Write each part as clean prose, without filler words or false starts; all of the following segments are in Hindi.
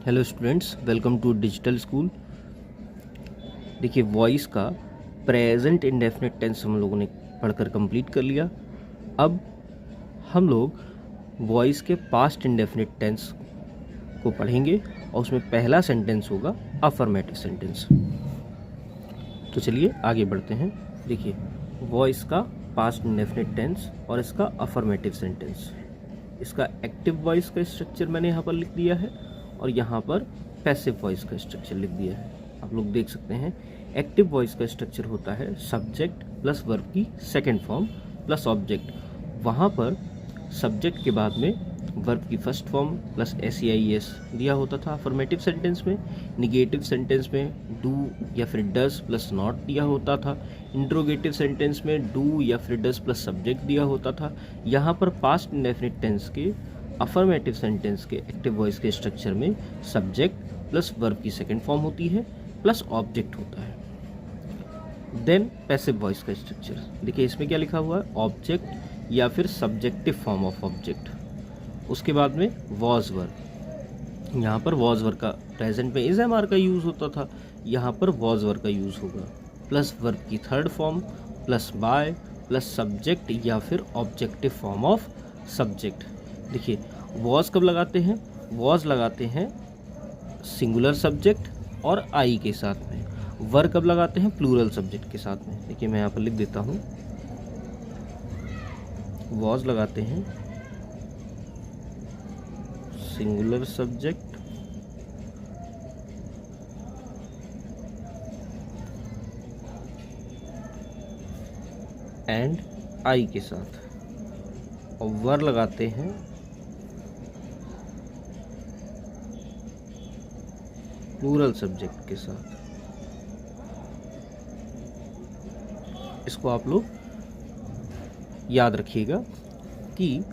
Hello students, welcome to digital school. देखिए, वॉइस का प्रेजेंट इंडेफिनिट टेंस हम लोगों ने पढ़कर कंप्लीट कर लिया। अब हम लोग वॉइस के पास्ट इंडेफिनिट टेंस को पढ़ेंगे और उसमें पहला सेंटेंस होगा अफर्मेटिव सेंटेंस। तो चलिए आगे बढ़ते हैं। देखिए, वॉइस का पास्ट इंडेफिनिट टेंस और इसका अफर्मेटिव सेंटेंस। इसका एक्टिव वॉइस का स्ट्रक्चर मैंने यहाँ पर लिख दिया है और यहाँ पर पैसिव वॉइस का स्ट्रक्चर लिख दिया है। आप लोग देख सकते हैं, एक्टिव वॉइस का स्ट्रक्चर होता है सब्जेक्ट प्लस वर्ब की सेकंड फॉर्म प्लस ऑब्जेक्ट। वहाँ पर सब्जेक्ट के बाद में वर्ब की फर्स्ट फॉर्म प्लस SEIS दिया होता था अफर्मेटिव सेंटेंस में। निगेटिव सेंटेंस में डू या फिर डज प्लस नॉट दिया होता था। इंट्रोगेटिव सेंटेंस में डू या फिर डज प्लस सब्जेक्ट दिया होता था। यहाँ पर पास्ट इंडेफिनिट टेंस के अफर्मेटिव सेंटेंस के एक्टिव वॉइस के स्ट्रक्चर में सब्जेक्ट प्लस वर्ब की सेकंड फॉर्म होती है प्लस ऑब्जेक्ट होता है। देन पैसिव वॉइस का स्ट्रक्चर देखिए, इसमें क्या लिखा हुआ है, ऑब्जेक्ट या फिर सब्जेक्टिव फॉर्म ऑफ ऑब्जेक्ट। उसके बाद में वॉज वर्ब, यहाँ पर वॉज वर्ब का प्रेजेंट में इज MR का यूज़ होता था, यहाँ पर वॉज वर्ब का यूज़ होगा प्लस वर्ब की third form plus by plus subject या फिर ऑब्जेक्टिव फॉर्म ऑफ सब्जेक्ट। देखिए, वॉज कब लगाते हैं, वॉज लगाते हैं सिंगुलर सब्जेक्ट और आई के साथ में। वर्ब कब लगाते हैं, प्लूरल सब्जेक्ट के साथ में। देखिए, मैं यहाँ पर लिख देता हूँ, वॉज लगाते हैं सिंगुलर सब्जेक्ट एंड आई के साथ और वर्ब लगाते हैं प्लूरल सब्जेक्ट के साथ। इसको आप लोग याद रखिएगा कि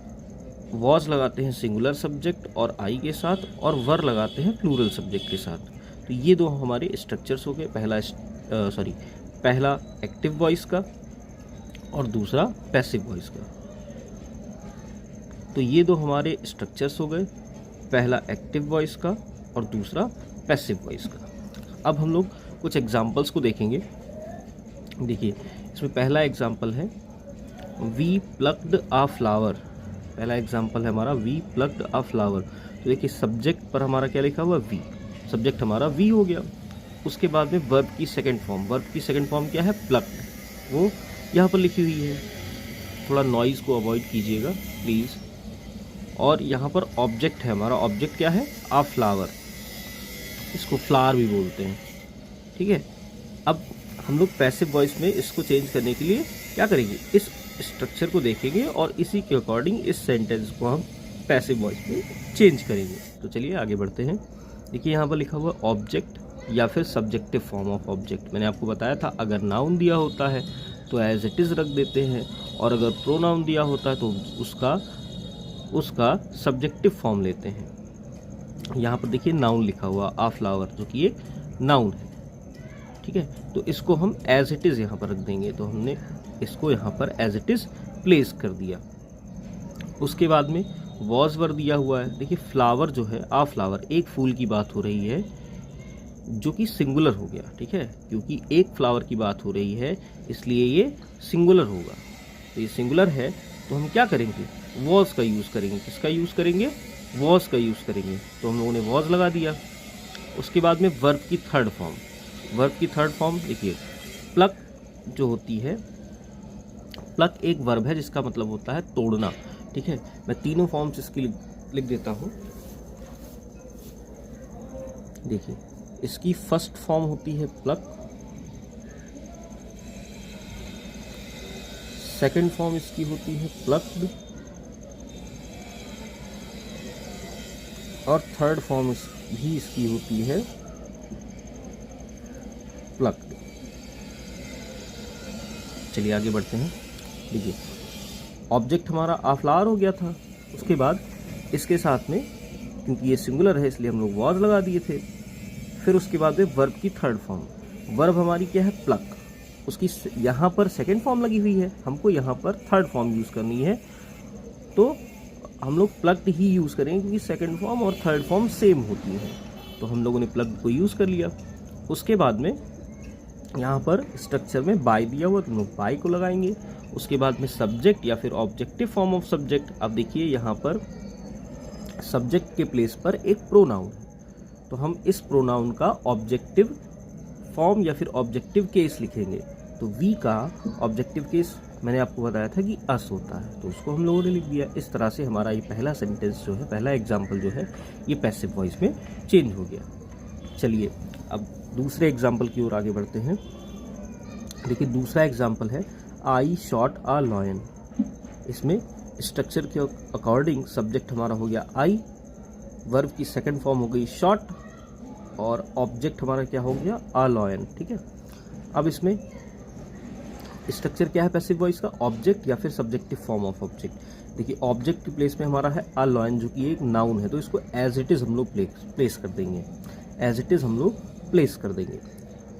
वॉज लगाते हैं सिंगुलर सब्जेक्ट और आई के साथ और वर्ब लगाते हैं प्लूरल सब्जेक्ट के साथ। तो ये दो हमारे स्ट्रक्चर्स हो गए, पहला एक्टिव वॉइस का और दूसरा पैसिव वॉइस का। तो ये दो हमारे स्ट्रक्चर्स हो गए, पहला एक्टिव वॉइस का और दूसरा पैसिव वॉइस का। अब हम लोग कुछ एग्जाम्पल्स को देखेंगे। देखिए, इसमें पहला एग्जाम्पल है वी प्लक्ड अ फ्लावर। पहला एग्जाम्पल है हमारा वी प्लक्ड अ फ्लावर। तो देखिए, सब्जेक्ट पर हमारा क्या लिखा हुआ, वी, सब्जेक्ट हमारा वी हो गया। उसके बाद में वर्ब की सेकंड फॉर्म, वर्ब की सेकंड फॉर्म क्या है, प्लक्ड, वो यहाँ पर लिखी हुई है। थोड़ा नॉइज़ को अवॉइड कीजिएगा प्लीज़। और यहाँ पर ऑब्जेक्ट है हमारा, ऑब्जेक्ट क्या है, अ फ्लावर, इसको फ्लावर भी बोलते हैं, ठीक है। अब हम लोग पैसिव वॉइस में इसको चेंज करने के लिए क्या करेंगे, इस स्ट्रक्चर को देखेंगे और इसी के अकॉर्डिंग इस सेंटेंस को हम पैसिव वॉइस में चेंज करेंगे। तो चलिए आगे बढ़ते हैं। देखिए, यहाँ पर लिखा हुआ ऑब्जेक्ट या फिर सब्जेक्टिव फॉर्म ऑफ ऑब्जेक्ट। मैंने आपको बताया था, अगर नाउन दिया होता है तो एज इट इज़ रख देते हैं और अगर प्रोनाउन दिया होता है तो उसका सब्जेक्टिव फॉर्म लेते हैं। यहाँ पर देखिए नाउन लिखा हुआ आ फ्लावर, जो कि एक नाउन है, ठीक है। तो इसको हम एज इट इज़ यहाँ पर रख देंगे। तो हमने इसको यहाँ पर एज इट इज़ प्लेस कर दिया। उसके बाद में वॉज वर्ब दिया हुआ है। देखिए, फ्लावर जो है, आ फ्लावर, एक फूल की बात हो रही है जो कि सिंगुलर हो गया, ठीक है, क्योंकि एक फ्लावर की बात हो रही है इसलिए ये सिंगुलर होगा। तो ये सिंगुलर है तो हम क्या करेंगे, वॉज का यूज़ करेंगे। किसका यूज़ करेंगे, वॉज का यूज़ करेंगे। तो हम लोगों ने वॉज लगा दिया। उसके बाद में वर्ब की थर्ड फॉर्म, वर्ब की थर्ड फॉर्म देखिए, प्लक जो होती है, प्लक एक वर्ब है जिसका मतलब होता है तोड़ना, ठीक है। मैं तीनों फॉर्म्स इसकी लिख देता हूँ। देखिए, इसकी फर्स्ट फॉर्म होती है प्लक, सेकंड फॉर्म इसकी होती है प्लक्ड और थर्ड फॉर्म भी इसकी होती है प्लक्ड। चलिए आगे बढ़ते हैं। देखिए, ऑब्जेक्ट हमारा आ फ्लावर हो गया था। उसके बाद इसके साथ में, क्योंकि ये सिंगुलर है इसलिए हम लोग वॉज लगा दिए थे। फिर उसके बाद में वर्ब की थर्ड फॉर्म, वर्ब हमारी क्या है, प्लक, उसकी यहाँ पर सेकंड फॉर्म लगी हुई है, हमको यहाँ पर थर्ड फॉर्म यूज़ करनी है। तो हम लोग प्लक्ड ही यूज़ करेंगे क्योंकि सेकंड फॉर्म और थर्ड फॉर्म सेम होती है। तो हम लोगों ने प्लग को यूज़ कर लिया। उसके बाद में यहाँ पर स्ट्रक्चर में बाय दिया हुआ, तो हम लोग बाय को लगाएंगे। उसके बाद में सब्जेक्ट या फिर ऑब्जेक्टिव फॉर्म ऑफ सब्जेक्ट। अब देखिए यहाँ पर सब्जेक्ट के प्लेस पर एक प्रोनाउन है, तो हम इस प्रोनाउन का ऑब्जेक्टिव फॉर्म या फिर ऑब्जेक्टिव केस लिखेंगे। तो वी का ऑब्जेक्टिव केस मैंने आपको बताया था कि अस होता है, तो उसको हम लोगों ने लिख दिया। इस तरह से हमारा ये पहला सेंटेंस जो है, पहला एग्जाम्पल जो है, ये पैसिव वॉइस में चेंज हो गया। चलिए अब दूसरे एग्जाम्पल की ओर आगे बढ़ते हैं। देखिए दूसरा एग्जाम्पल है आई शॉट अ लॉयन। इसमें स्ट्रक्चर के अकॉर्डिंग सब्जेक्ट हमारा हो गया आई, वर्ब की सेकंड फॉर्म हो गई शॉट, और ऑब्जेक्ट हमारा क्या हो गया अ लॉयन। ठीक है, अब इसमें स्ट्रक्चर क्या है पैसिव वॉइस का, ऑब्जेक्ट या फिर सब्जेक्टिव फॉर्म ऑफ ऑब्जेक्ट। देखिए ऑब्जेक्ट के प्लेस में हमारा है अ लॉयन, जो कि एक नाउन है, तो इसको एज इट इज़ हम लोग प्लेस कर देंगे, एज इट इज़ हम लोग प्लेस कर देंगे।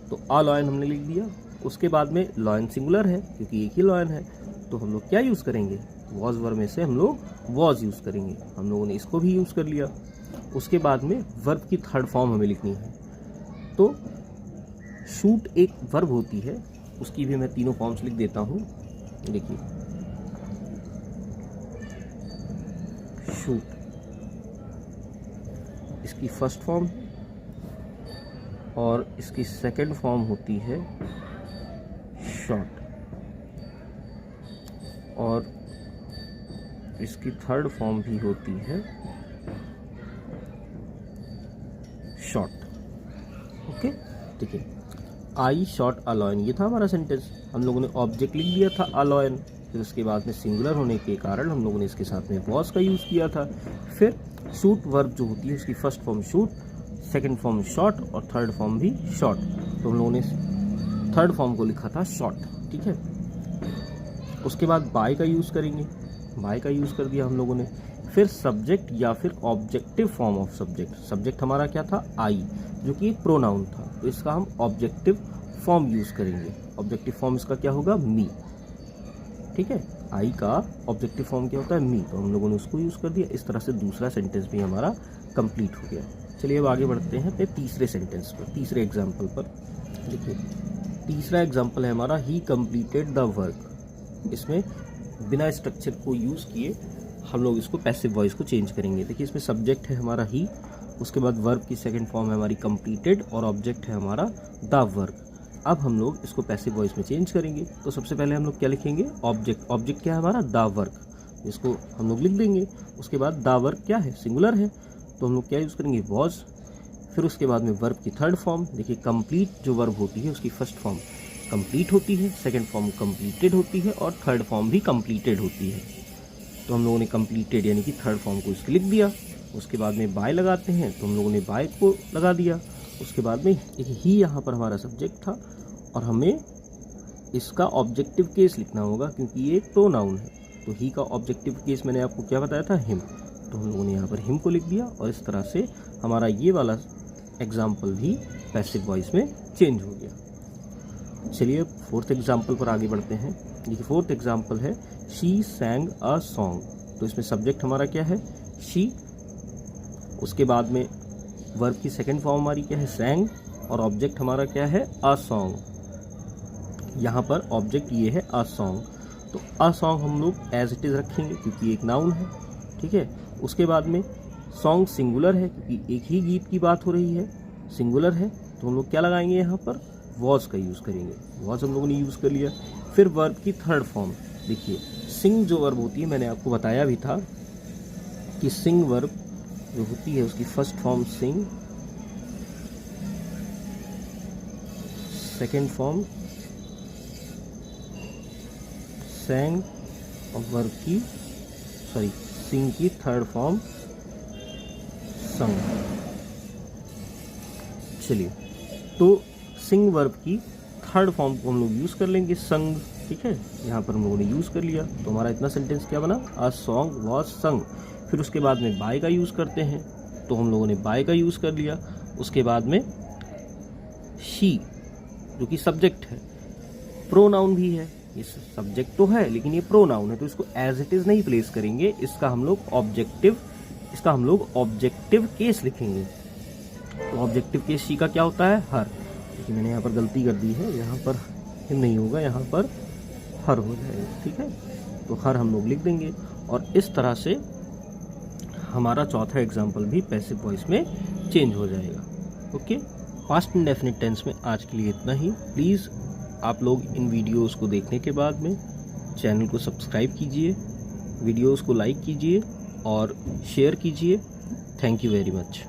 तो अ लॉयन हमने लिख दिया। उसके बाद में लॉयन सिंगुलर है क्योंकि एक ही लॉयन है, तो हम लोग क्या यूज़ करेंगे, वॉज वर्ब में से हम लोग वॉज यूज़ करेंगे। हम लोगों ने इसको भी यूज़ कर लिया। उसके बाद में वर्ब की थर्ड फॉर्म हमें लिखनी है। तो शूट एक वर्ब होती है, उसकी भी मैं तीनों फॉर्म्स लिख देता हूँ। देखिए शूट, इसकी फर्स्ट फॉर्म और इसकी सेकंड फॉर्म होती है शॉट, और इसकी थर्ड फॉर्म भी होती है शॉट। ओके, ठीक है। आई शॉट अ लॉयन, ये था हमारा सेंटेंस। हम लोगों ने ऑब्जेक्ट लिख दिया था अ लॉयन, फिर उसके बाद में सिंगुलर होने के कारण हम लोगों ने इसके साथ में वॉज का यूज़ किया था। फिर शूट वर्ब जो होती है उसकी first form shoot, second form shot और थर्ड फॉर्म भी शॉट, तो हम लोगों ने थर्ड फॉर्म को लिखा था शॉट। ठीक है, उसके बाद बाय का यूज़ करेंगे, बाय का यूज़ कर दिया हम लोगों ने। फिर सब्जेक्ट या फिर objective form of subject. Subject हमारा क्या था आई, जो कि एक प्रोनाउन था, तो इसका हम ऑब्जेक्टिव फॉर्म यूज़ करेंगे। ऑब्जेक्टिव फॉर्म इसका क्या होगा, मी। ठीक है, आई का ऑब्जेक्टिव फॉर्म क्या होता है, मी, तो हम लोगों ने उसको यूज़ कर दिया। इस तरह से दूसरा सेंटेंस भी हमारा कंप्लीट हो गया। चलिए अब आगे बढ़ते हैं अपने तीसरे सेंटेंस पर, तीसरे एग्जाम्पल पर। देखिए तीसरा एग्जाम्पल है हमारा ही कंप्लीटेड द वर्क। इसमें बिना स्ट्रक्चर को यूज़ किए हम लोग इसको पैसिव वॉइस को चेंज करेंगे। देखिए इसमें सब्जेक्ट है हमारा ही, उसके बाद वर्ब की सेकंड फॉर्म है हमारी कंप्लीटेड, और ऑब्जेक्ट है हमारा द वर्क। अब हम लोग इसको पैसिव वॉइस में चेंज करेंगे। तो सबसे पहले हम लोग क्या लिखेंगे, ऑब्जेक्ट। ऑब्जेक्ट क्या है हमारा, द वर्क, इसको हम लोग लिख देंगे। उसके बाद द वर्क क्या है, सिंगुलर है, तो हम लोग क्या यूज़ करेंगे, वॉज। फिर उसके बाद में वर्ब की थर्ड फॉर्म। देखिए कंप्लीट जो वर्ब होती है उसकी फर्स्ट फॉर्म कंप्लीट होती है, सेकंड फॉर्म कंप्लीटेड होती है, और थर्ड फॉर्म भी कंप्लीटेड होती है। तो हम लोगों ने कंप्लीटेड यानी कि थर्ड फॉर्म को इसके लिख दिया। उसके बाद में बाय लगाते हैं, तो हम लोगों ने बाय को लगा दिया। उसके बाद में ही यहाँ पर हमारा सब्जेक्ट था, और हमें इसका ऑब्जेक्टिव केस लिखना होगा क्योंकि ये एक प्रोनाउन है। तो ही का ऑब्जेक्टिव केस मैंने आपको क्या बताया था, हिम, तो हम लोगों ने यहाँ पर हिम को लिख दिया। और इस तरह से हमारा ये वाला एग्जाम्पल भी पैसिव वॉइस में चेंज हो गया। चलिए फोर्थ एग्जाम्पल पर आगे बढ़ते हैं। देखिए फोर्थ एग्जाम्पल है शी सैंग अ सॉन्ग। तो इसमें सब्जेक्ट हमारा क्या है, शी, उसके बाद में वर्ब की सेकंड फॉर्म हमारी क्या है, सैंग, और ऑब्जेक्ट हमारा क्या है, अ सॉन्ग। यहाँ पर ऑब्जेक्ट ये है अ सॉन्ग, तो अ सॉन्ग हम लोग एज इट इज़ रखेंगे क्योंकि एक नाउन है। ठीक है, उसके बाद में सॉन्ग सिंगुलर है क्योंकि एक ही गीत की बात हो रही है, सिंगुलर है, तो हम लोग क्या लगाएंगे, यहाँ पर वॉज का यूज़ करेंगे। वॉज हम लोगों ने यूज़ कर लिया। फिर वर्ब की थर्ड फॉर्म, देखिए सिंग जो वर्ब होती है, मैंने आपको बताया भी था कि सिंग वर्ब जो होती है उसकी फर्स्ट फॉर्म सिंग, सेकेंड फॉर्म सैंग, और वर्ब की सिंग की थर्ड फॉर्म संग। चलिए तो सिंग वर्ब की थर्ड फॉर्म को हम लोग यूज़ कर लेंगे, संग। ठीक है, यहाँ पर हम लोगों ने यूज़ कर लिया, तो हमारा इतना सेंटेंस क्या बना, अ सॉन्ग वॉज संग। फिर उसके बाद में बाय का यूज़ करते हैं, तो हम लोगों ने बाय का यूज़ कर लिया। उसके बाद में शी जो कि सब्जेक्ट है, प्रोनाउन भी है, ये सब्जेक्ट तो है लेकिन ये प्रोनाउन है, तो इसको एज इट इज़ नहीं प्लेस करेंगे, इसका हम लोग ऑब्जेक्टिव केस लिखेंगे। तो तो ऑब्जेक्टिव केस सी का क्या होता है, हर। लेकिन मैंने यहाँ पर गलती कर दी है, यहाँ पर नहीं होगा, यहाँ पर हर हो जाएगा, ठीक है। तो हर हम लोग लिख देंगे और इस तरह से हमारा चौथा एग्जाम्पल भी पैसिव वॉइस में चेंज हो जाएगा। ओके, पास्ट इंडेफिनिट टेंस में आज के लिए इतना ही। प्लीज़ आप लोग इन वीडियोस को देखने के बाद में चैनल को सब्सक्राइब कीजिए, वीडियोस को लाइक कीजिए और शेयर कीजिए। Thank you very much.